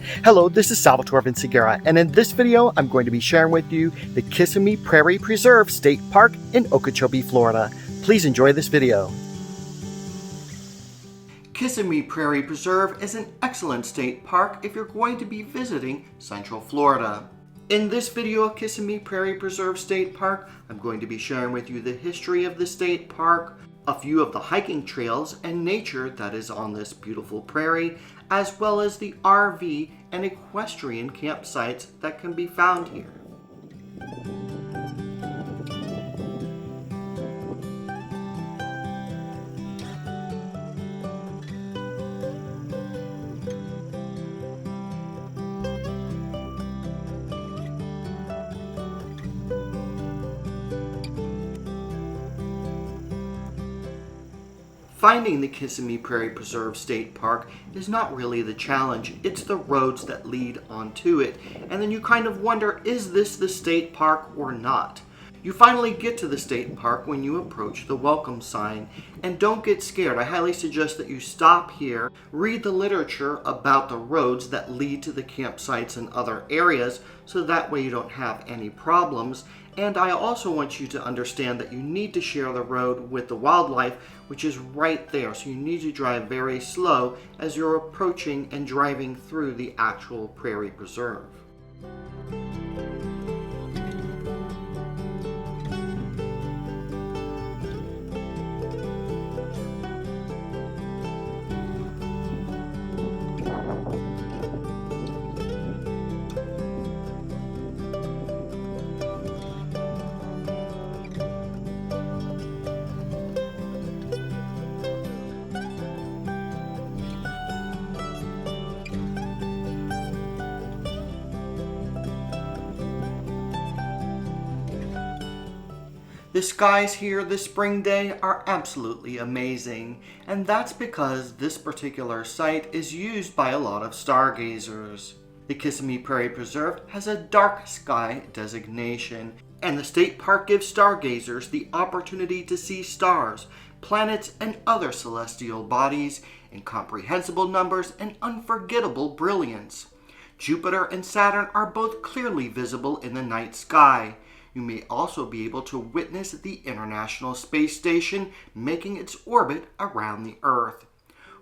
Hello, this is Salvatore Vinciguerra, and in this video, I'm going to be sharing with you the Kissimmee Prairie Preserve State Park in Okeechobee, Florida. Please enjoy this video. Kissimmee Prairie Preserve is an excellent state park if you're going to be visiting Central Florida. In this video of Kissimmee Prairie Preserve State Park, I'm going to be sharing with you the history of the state park, a few of the hiking trails and nature that is on this beautiful prairie, as well as the RV and equestrian campsites that can be found here. Finding the Kissimmee Prairie Preserve State Park is not really the challenge, it's the roads that lead onto it, and then you kind of wonder, is this the state park or not? You finally get to the state park when you approach the welcome sign, and don't get scared. I highly suggest that you stop here, read the literature about the roads that lead to the campsites and other areas, so that way you don't have any problems. And I also want you to understand that you need to share the road with the wildlife, which is right there. So you need to drive very slow as you're approaching and driving through the actual prairie preserve. The skies here this spring day are absolutely amazing, and that's because this particular site is used by a lot of stargazers. The Kissimmee Prairie Preserve has a dark sky designation, and the state park gives stargazers the opportunity to see stars, planets, and other celestial bodies in comprehensible numbers and unforgettable brilliance. Jupiter and Saturn are both clearly visible in the night sky. You may also be able to witness the International Space Station making its orbit around the Earth.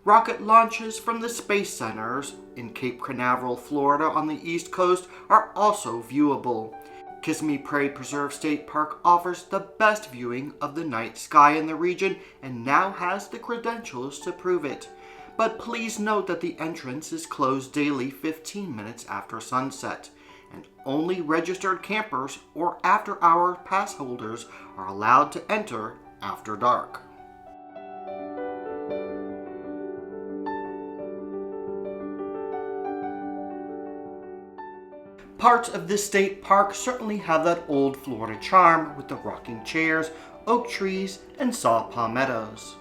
Rocket launches from the space centers in Cape Canaveral, Florida on the East Coast are also viewable. Kissimmee Prairie Preserve State Park offers the best viewing of the night sky in the region and now has the credentials to prove it. But please note that the entrance is closed daily 15 minutes after sunset, and only registered campers or after-hour pass holders are allowed to enter after dark. Parts of this state park certainly have that old Florida charm with the rocking chairs, oak trees, and saw palmettos.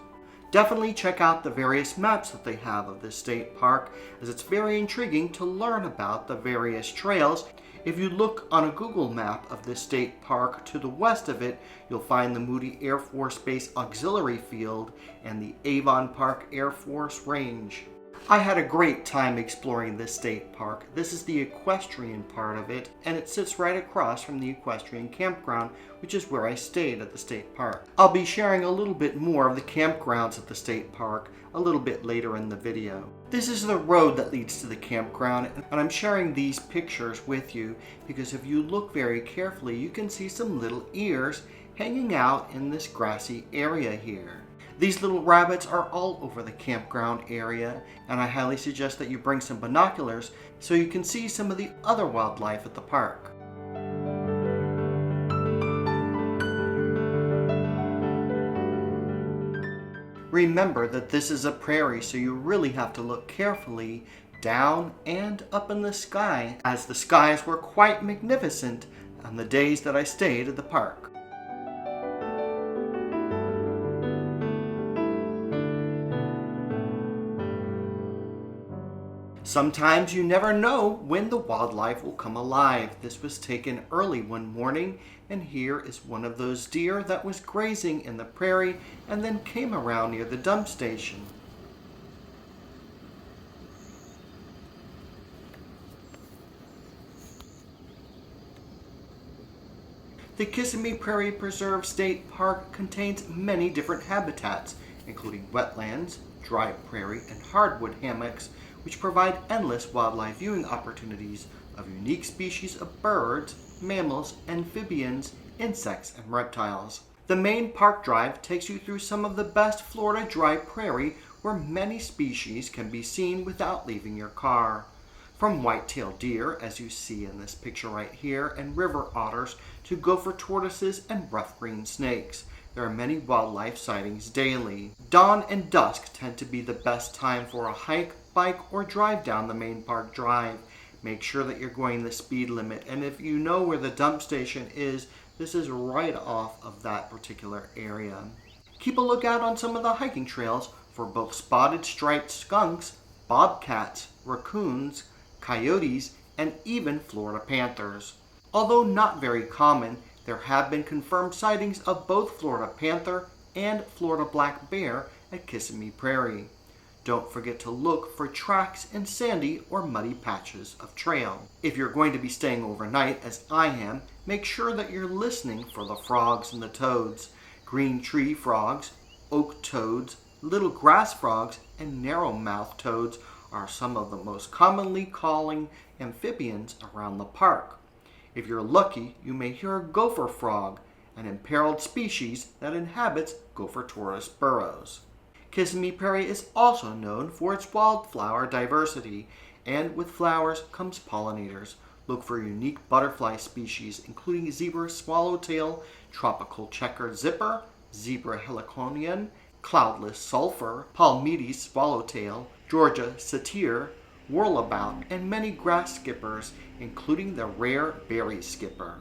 Definitely check out the various maps that they have of this state park, as it's very intriguing to learn about the various trails. If you look on a Google map of this state park, to the west of it, you'll find the Moody Air Force Base Auxiliary Field and the Avon Park Air Force Range. I had a great time exploring this state park. This is the equestrian part of it, and it sits right across from the equestrian campground, which is where I stayed at the state park. I'll be sharing a little bit more of the campgrounds at the state park a little bit later in the video. This is the road that leads to the campground, and I'm sharing these pictures with you because if you look very carefully, you can see some little ears hanging out in this grassy area here. These little rabbits are all over the campground area, and I highly suggest that you bring some binoculars so you can see some of the other wildlife at the park. Remember that this is a prairie, so you really have to look carefully down and up in the sky, as the skies were quite magnificent on the days that I stayed at the park. Sometimes you never know when the wildlife will come alive. This was taken early one morning, and here is one of those deer that was grazing in the prairie and then came around near the dump station. The Kissimmee Prairie Preserve State Park contains many different habitats, including wetlands, dry prairie, and hardwood hammocks, which provide endless wildlife viewing opportunities of unique species of birds, mammals, amphibians, insects, and reptiles. The main park drive takes you through some of the best Florida dry prairie where many species can be seen without leaving your car. From white-tailed deer, as you see in this picture right here, and river otters, to gopher tortoises and rough green snakes. There are many wildlife sightings daily. Dawn and dusk tend to be the best time for a hike, bike, or drive down the main park drive. Make sure that you're going the speed limit, and if you know where the dump station is, this is right off of that particular area. Keep a lookout on some of the hiking trails for both spotted striped skunks, bobcats, raccoons, coyotes, and even Florida panthers. Although not very common, there have been confirmed sightings of both Florida panther and Florida black bear at Kissimmee Prairie. Don't forget to look for tracks in sandy or muddy patches of trail. If you're going to be staying overnight, as I am, make sure that you're listening for the frogs and the toads. Green tree frogs, oak toads, little grass frogs, and narrow-mouthed toads are some of the most commonly calling amphibians around the park. If you're lucky, you may hear a gopher frog, an imperiled species that inhabits gopher tortoise burrows. Kissimmee Prairie is also known for its wildflower diversity, and with flowers comes pollinators. Look for unique butterfly species, including zebra swallowtail, tropical checkered zipper, zebra heliconian, cloudless sulfur, Palmetto swallowtail, Georgia satyr, whirlabout, and many grass skippers, including the rare berry skipper.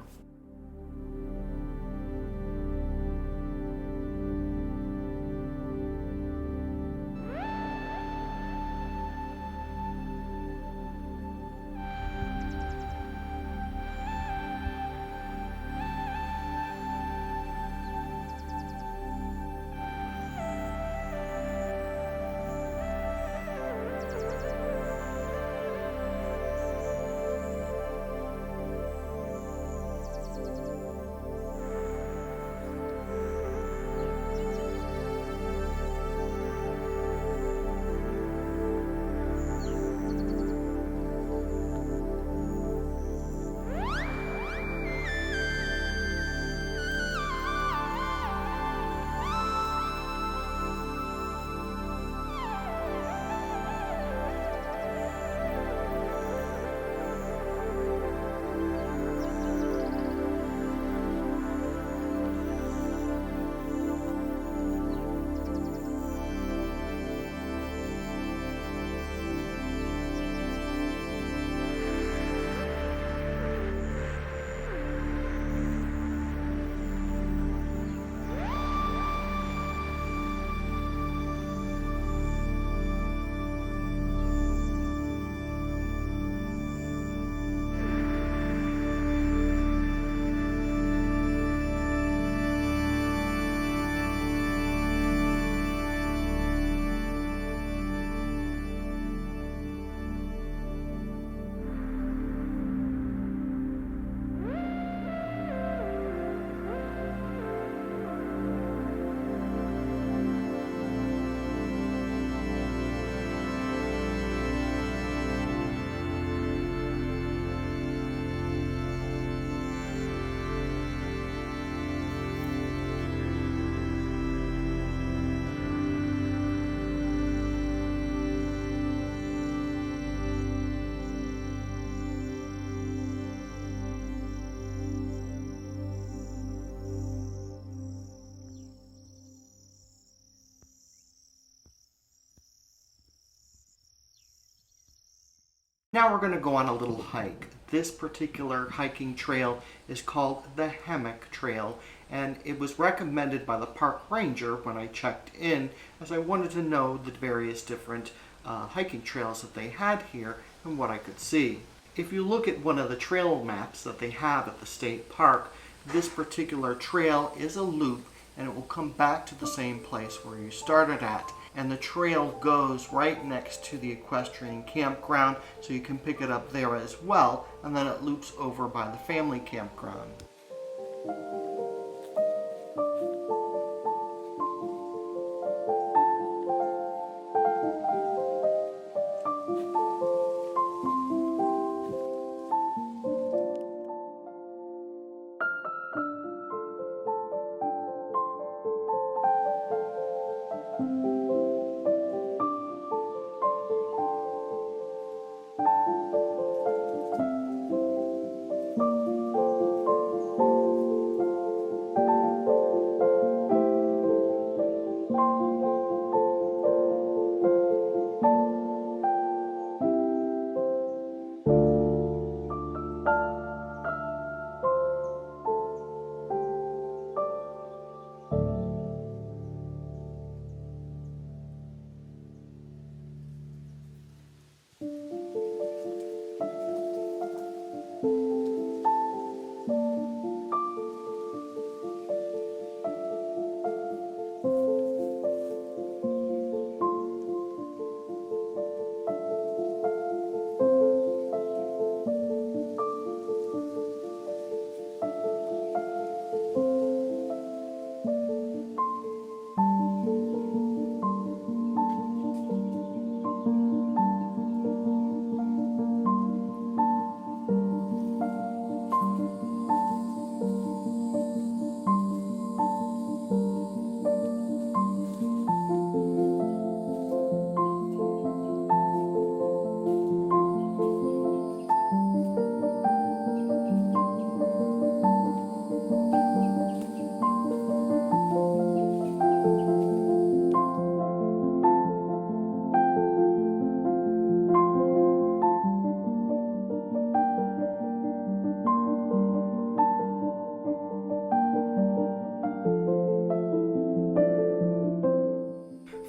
Now we're going to go on a little hike. This particular hiking trail is called the Hammock Trail, and it was recommended by the park ranger when I checked in, as I wanted to know the various different hiking trails that they had here and what I could see. If you look at one of the trail maps that they have at the state park, this particular trail is a loop, and it will come back to the same place where you started at. And the trail goes right next to the equestrian campground, so you can pick it up there as well, and then it loops over by the family campground.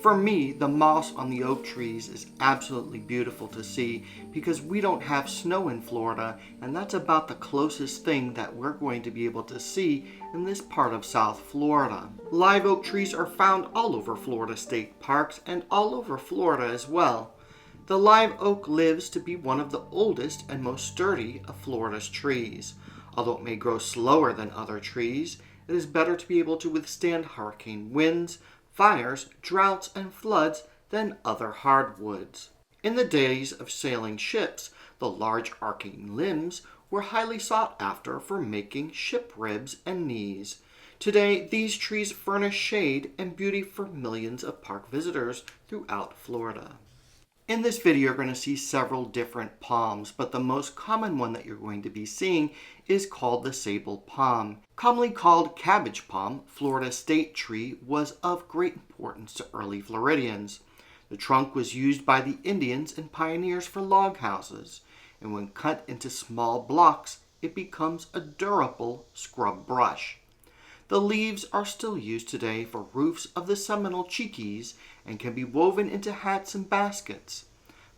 For me, the moss on the oak trees is absolutely beautiful to see because we don't have snow in Florida, and that's about the closest thing that we're going to be able to see in this part of South Florida. Live oak trees are found all over Florida state parks and all over Florida as well. The live oak lives to be one of the oldest and most sturdy of Florida's trees. Although it may grow slower than other trees, it is better to be able to withstand hurricane winds, fires, droughts, and floods than other hardwoods. In the days of sailing ships, the large arcing limbs were highly sought after for making ship ribs and knees. Today, these trees furnish shade and beauty for millions of park visitors throughout Florida. In this video, you're going to see several different palms, but the most common one that you're going to be seeing is called the sable palm. Commonly called cabbage palm, Florida state tree was of great importance to early Floridians. The trunk was used by the Indians and pioneers for log houses, and when cut into small blocks, it becomes a durable scrub brush. The leaves are still used today for roofs of the Seminole Cheekies and can be woven into hats and baskets.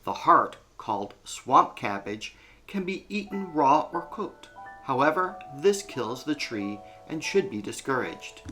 The heart, called swamp cabbage, can be eaten raw or cooked. However, this kills the tree and should be discouraged.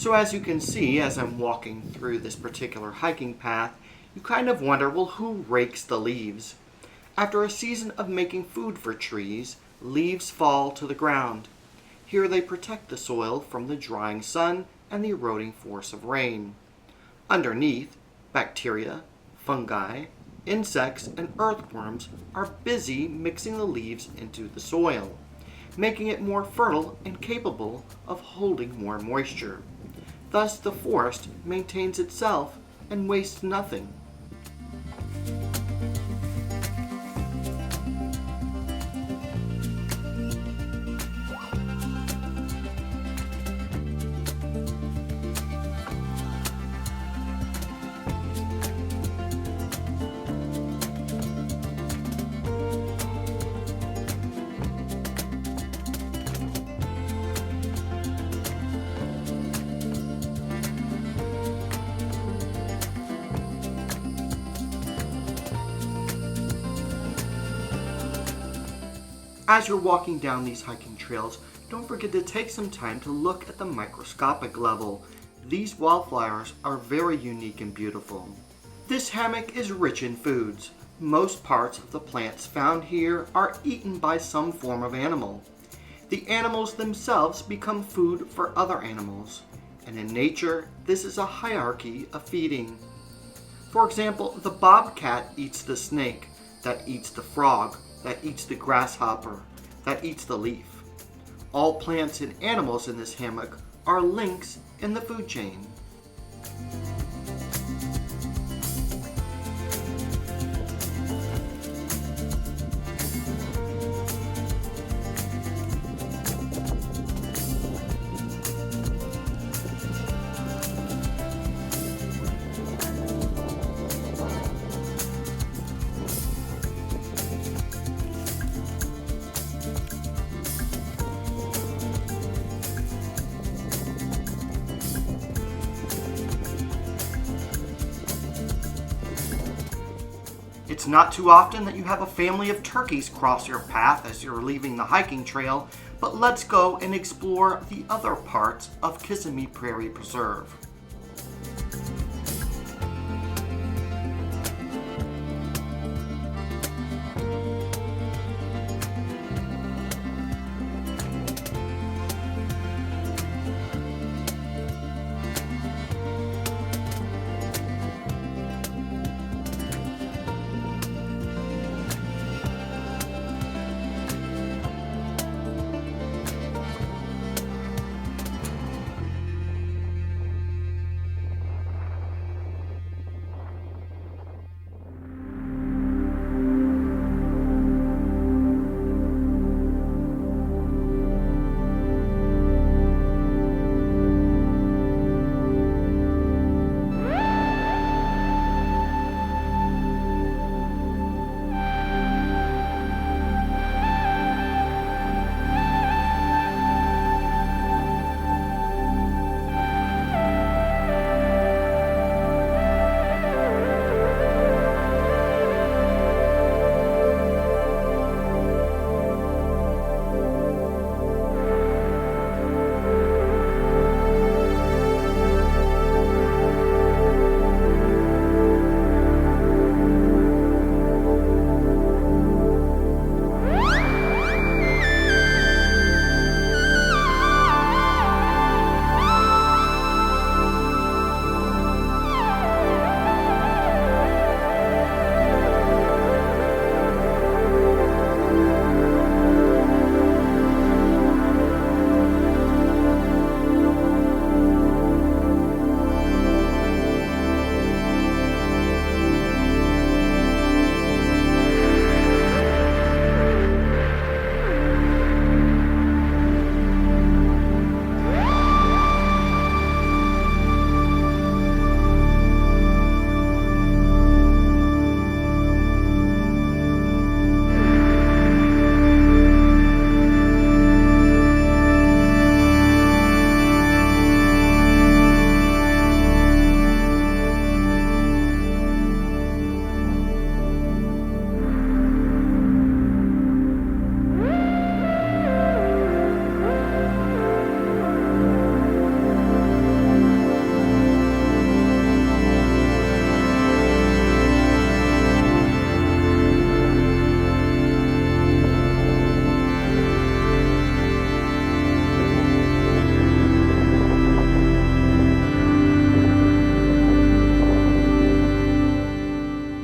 So as you can see, as I'm walking through this particular hiking path, you kind of wonder, well, who rakes the leaves? After a season of making food for trees, leaves fall to the ground. Here they protect the soil from the drying sun and the eroding force of rain. Underneath, bacteria, fungi, insects, and earthworms are busy mixing the leaves into the soil, making it more fertile and capable of holding more moisture. Thus, the forest maintains itself and wastes nothing. As you're walking down these hiking trails, Don't forget to take some time to look at the microscopic level. These wildflowers are very unique and beautiful. This hammock is rich in foods. Most parts of the plants found here are eaten by some form of animal. The animals themselves become food for other animals. And in nature, this is a hierarchy of feeding. For example, the bobcat eats the snake, that eats the frog, that eats the grasshopper, that eats the leaf. All plants and animals in this hammock are links in the food chain. It's not too often that you have a family of turkeys cross your path as you're leaving the hiking trail, but let's go and explore the other parts of Kissimmee Prairie Preserve.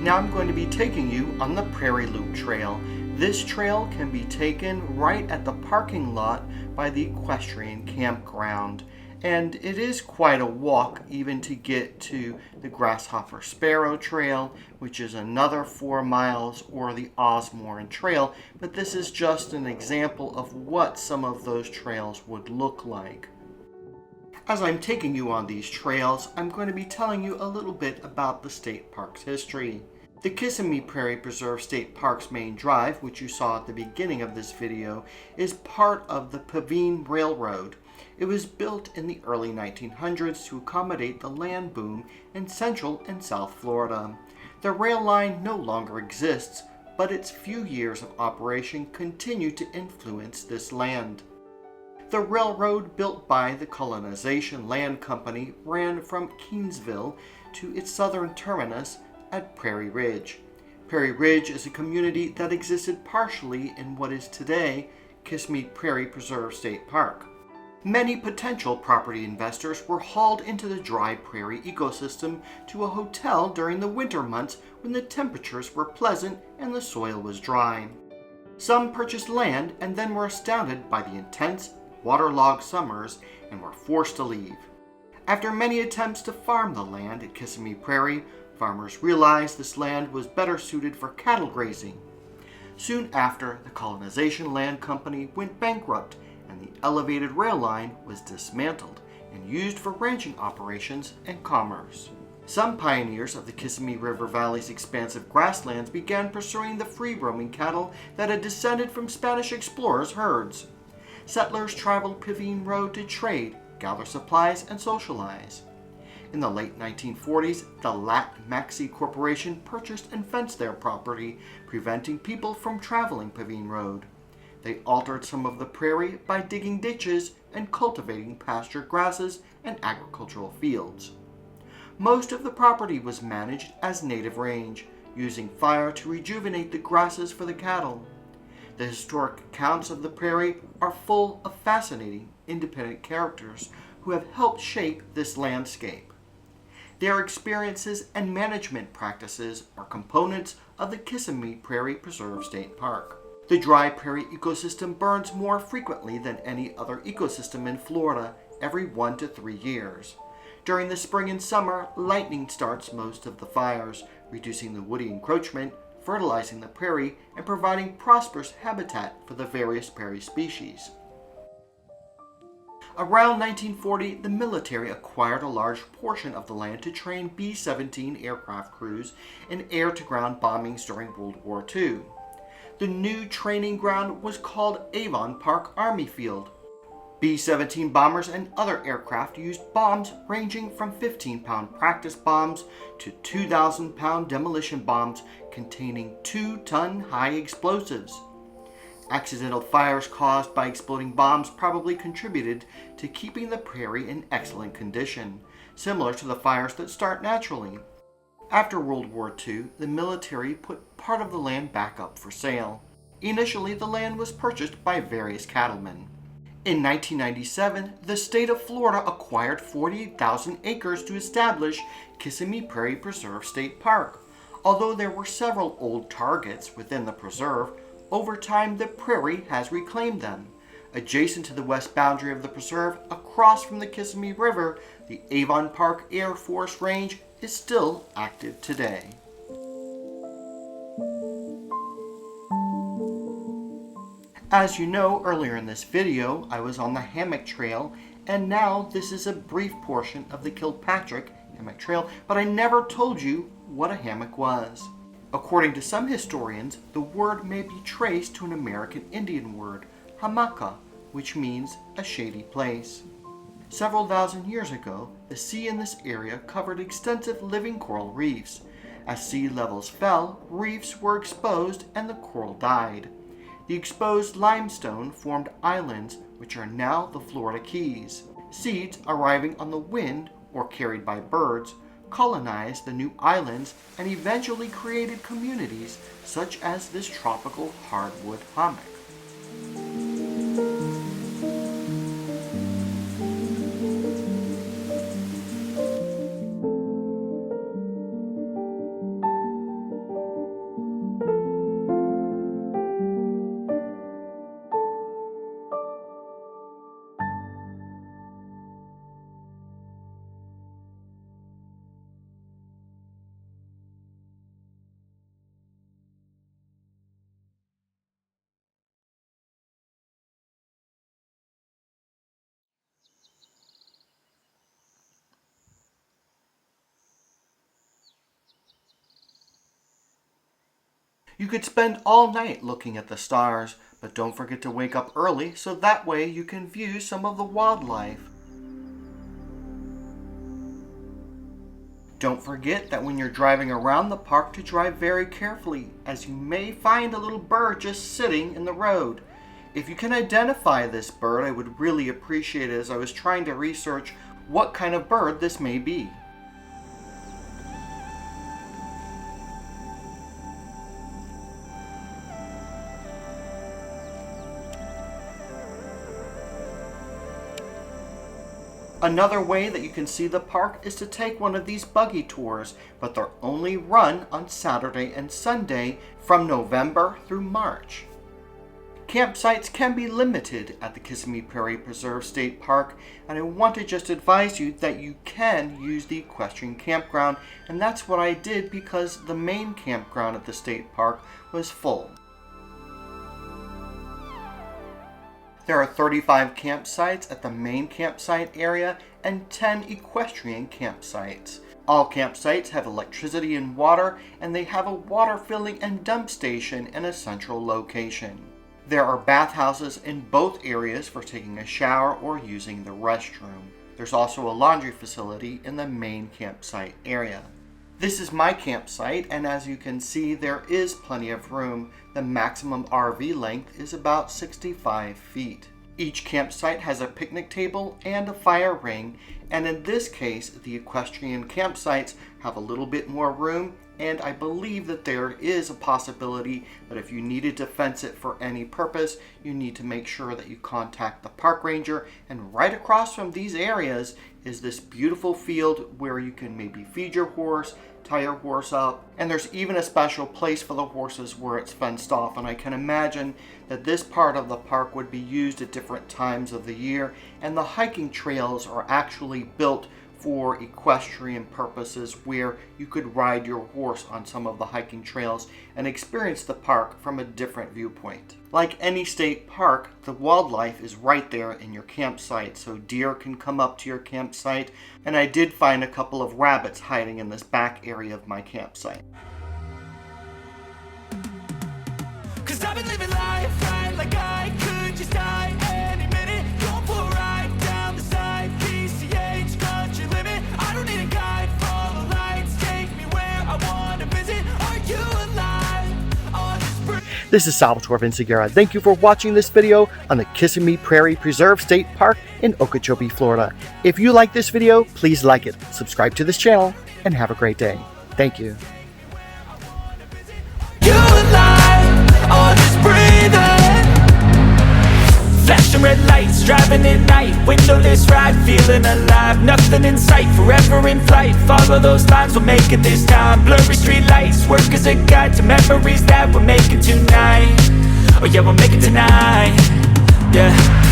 Now I'm going to be taking you on the Prairie Loop Trail. This trail can be taken right at the parking lot by the equestrian campground. And it is quite a walk even to get to the Grasshopper Sparrow Trail, which is another 4 miles, or the Osborne Trail, but this is just an example of what some of those trails would look like. As I'm taking you on these trails, I'm going to be telling you a little bit about the state park's history. The Kissimmee Prairie Preserve State Park's main drive, which you saw at the beginning of this video, is part of the Pavine Railroad. It was built in the early 1900s to accommodate the land boom in Central and South Florida. The rail line no longer exists, but its few years of operation continue to influence this land. The railroad built by the Colonization Land Company ran from Keensville to its southern terminus at Prairie Ridge. Prairie Ridge is a community that existed partially in what is today Kissimmee Prairie Preserve State Park. Many potential property investors were hauled into the dry prairie ecosystem to a hotel during the winter months when the temperatures were pleasant and the soil was dry. Some purchased land and then were astounded by the intense, waterlogged summers and were forced to leave. After many attempts to farm the land at Kissimmee Prairie, farmers realized this land was better suited for cattle grazing. Soon after, the Colonization Land Company went bankrupt and the elevated rail line was dismantled and used for ranching operations and commerce. Some pioneers of the Kissimmee River Valley's expansive grasslands began pursuing the free-roaming cattle that had descended from Spanish explorers' herds. Settlers traveled Pavine Road to trade, gather supplies, and socialize. In the late 1940s, the Lat Maxi Corporation purchased and fenced their property, preventing people from traveling Pavine Road. They altered some of the prairie by digging ditches and cultivating pasture grasses and agricultural fields. Most of the property was managed as native range, using fire to rejuvenate the grasses for the cattle. The historic accounts of the prairie are full of fascinating, independent characters who have helped shape this landscape. Their experiences and management practices are components of the Kissimmee Prairie Preserve State Park. The dry prairie ecosystem burns more frequently than any other ecosystem in Florida, every 1 to 3 years. During the spring and summer, lightning starts most of the fires, reducing the woody encroachment, fertilizing the prairie, and providing prosperous habitat for the various prairie species. Around 1940, the military acquired a large portion of the land to train B-17 aircraft crews in air-to-ground bombings during World War II. The new training ground was called Avon Park Army Field. B-17 bombers and other aircraft used bombs ranging from 15-pound practice bombs to 2,000-pound demolition bombs containing 2-ton high explosives. Accidental fires caused by exploding bombs probably contributed to keeping the prairie in excellent condition, similar to the fires that start naturally. After World War II, the military put part of the land back up for sale. Initially, the land was purchased by various cattlemen. In 1997, the state of Florida acquired 48,000 acres to establish Kissimmee Prairie Preserve State Park. Although there were several old targets within the preserve, over time the prairie has reclaimed them. Adjacent to the west boundary of the preserve, across from the Kissimmee River, the Avon Park Air Force Range is still active today. As you know, earlier in this video, I was on the hammock trail, and now this is a brief portion of the Kilpatrick hammock trail, but I never told you what a hammock was. According to some historians, the word may be traced to an American Indian word, hamaka, which means a shady place. Several thousand years ago, the sea in this area covered extensive living coral reefs. As sea levels fell, reefs were exposed and the coral died. The exposed limestone formed islands, which are now the Florida Keys. Seeds arriving on the wind or carried by birds colonized the new islands and eventually created communities such as this tropical hardwood hammock. You could spend all night looking at the stars, but don't forget to wake up early so that way you can view some of the wildlife. Don't forget that when you're driving around the park to drive very carefully, as you may find a little bird just sitting in the road. If you can identify this bird, I would really appreciate it, as I was trying to research what kind of bird this may be. Another way that you can see the park is to take one of these buggy tours, but they're only run on Saturday and Sunday from November through March. Campsites can be limited at the Kissimmee Prairie Preserve State Park, and I want to just advise you that you can use the equestrian campground, and that's what I did because the main campground at the state park was full. There are 35 campsites at the main campsite area and 10 equestrian campsites. All campsites have electricity and water, and they have a water filling and dump station in a central location. There are bathhouses in both areas for taking a shower or using the restroom. There's also a laundry facility in the main campsite area. This is my campsite, and as you can see, there is plenty of room. The maximum RV length is about 65 feet. Each campsite has a picnic table and a fire ring, and in this case, the equestrian campsites have a little bit more room, and I believe that there is a possibility that if you needed to fence it for any purpose, you need to make sure that you contact the park ranger. And right across from these areas is this beautiful field where you can maybe feed your horse, tie your horse up, and there's even a special place for the horses where it's fenced off. And I can imagine that this part of the park would be used at different times of the year, and the hiking trails are actually built for equestrian purposes, where you could ride your horse on some of the hiking trails and experience the park from a different viewpoint. Like any state park, the wildlife is right there in your campsite, so deer can come up to your campsite, and I did find a couple of rabbits hiding in this back area of my campsite. 'Cause I've been living life right like I could just die any minute. Going for a ride down the side, PCH, country limit. I don't need a guide, follow lights, take me where I want to visit. Are you alive? On this bridge? This is Salvatore Vinciguerra. Thank you for watching this video on the Kissimmee Prairie Preserve State Park in Okeechobee, Florida. If you like this video, please like it, subscribe to this channel, and have a great day. Thank you. You alive? Or just breathing? Flashing red lights, driving at night, windowless ride, feeling alive. Nothing in sight, forever in flight. Follow those lines, we'll make it this time. Blurry street lights, work as a guide to memories that we're making tonight. Oh yeah, we'll make it tonight. Yeah.